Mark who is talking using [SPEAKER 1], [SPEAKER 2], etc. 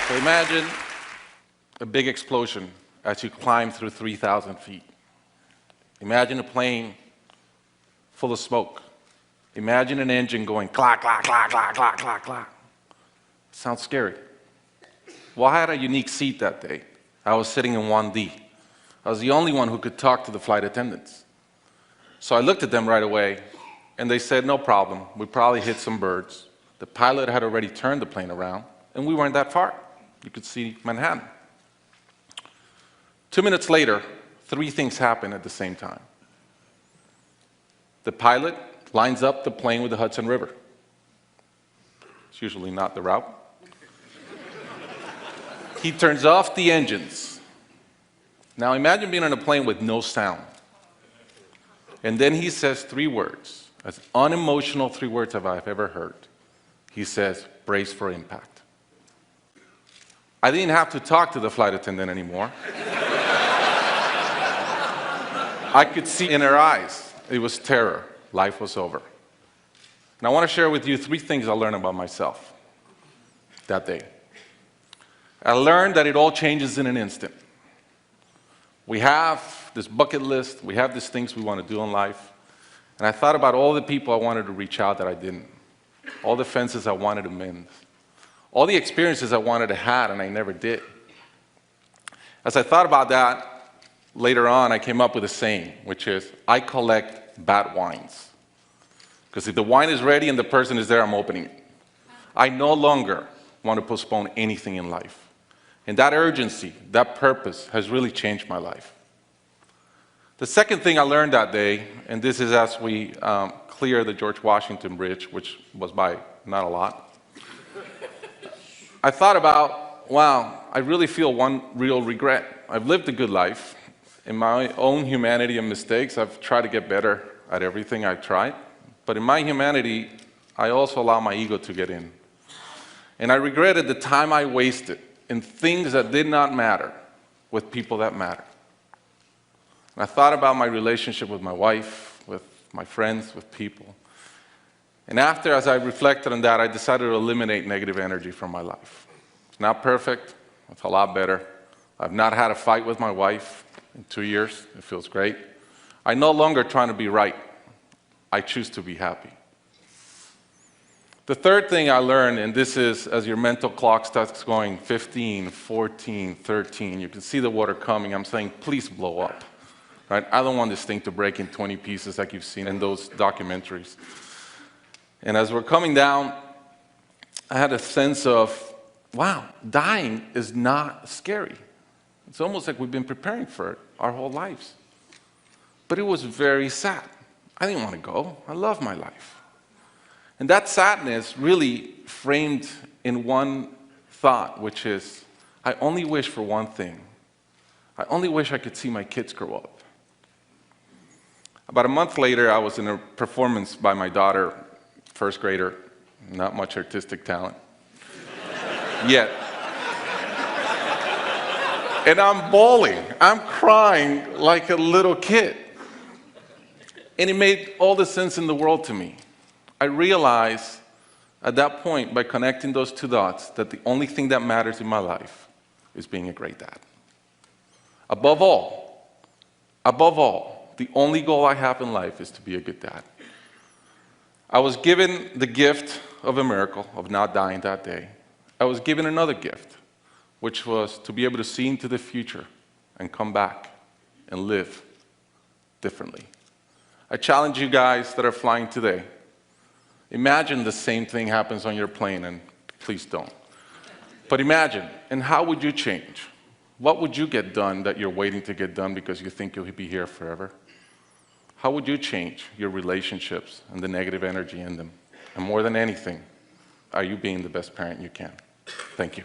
[SPEAKER 1] So imagine a big explosion as you climb through 3,000 feet. Imagine a plane full of smoke. Imagine an engine going clack, clack, clack, clack, clack, clack, clack. Sounds scary. Well, I had a unique seat that day. I was sitting in 1D. I was the only one who could talk to the flight attendants. So I looked at them right away, and they said, no problem. We probably hit some birds. The pilot had already turned the plane around, and we weren't that far. You could see Manhattan. 2 minutes later, 3 things happen at the same time. The pilot lines up the plane with the Hudson River. It's usually not the route. He turns off the engines. Now imagine being on a plane with no sound. And then he says 3 words, as unemotional 3 words as I've ever heard. He says, brace for impact. I didn't have to talk to the flight attendant anymore. I could see in her eyes, it was terror. Life was over. And I want to share with you 3 things I learned about myself that day. I learned that it all changes in an instant. We have this bucket list, we have these things we want to do in life, and I thought about all the people I wanted to reach out that I didn't, all the fences I wanted to mend, all the experiences I wanted to have and I never did. As I thought about that, later on I came up with a saying, which is, I collect bad wines. Because if the wine is ready and the person is there, I'm opening it. I no longer want to postpone anything in life. And that urgency, that purpose has really changed my life. The second thing I learned that day, and this is as we clear the George Washington Bridge, which was by not a lot, I thought about, wow, I really feel one real regret. I've lived a good life. In my own humanity and mistakes, I've tried to get better at everything I've tried. But in my humanity, I also allow my ego to get in. And I regretted the time I wasted in things that did not matter with people that matter. And I thought about my relationship with my wife, with my friends, with people. And after, as I reflected on that, I decided to eliminate negative energy from my life. It's not perfect. It's a lot better. I've not had a fight with my wife in 2 years. It feels great. I'm no longer trying to be right. I choose to be happy. The third thing I learned, and this is as your mental clock starts going 15, 14, 13, you can see the water coming. I'm saying, please blow up. Right? I don't want this thing to break in 20 pieces like you've seen in those documentaries. And as we're coming down, I had a sense of, wow, dying is not scary. It's almost like we've been preparing for it our whole lives. But it was very sad. I didn't want to go. I love my life. And that sadness really framed in one thought, which is, I only wish for one thing. I only wish I could see my kids grow up. About a month later, I was in a performance by my daughter, first grader, not much artistic talent, yet. And I'm bawling, I'm crying like a little kid. And it made all the sense in the world to me. I realized at that point, by connecting those 2 dots, that the only thing that matters in my life is being a great dad. Above all, the only goal I have in life is to be a good dad. I was given the gift of a miracle, of not dying that day. I was given another gift, which was to be able to see into the future and come back and live differently. I challenge you guys that are flying today. Imagine the same thing happens on your plane, and please don't. But imagine, and how would you change? What would you get done that you're waiting to get done because you think you'll be here forever? How would you change your relationships and the negative energy in them? And more than anything, are you being the best parent you can? Thank you.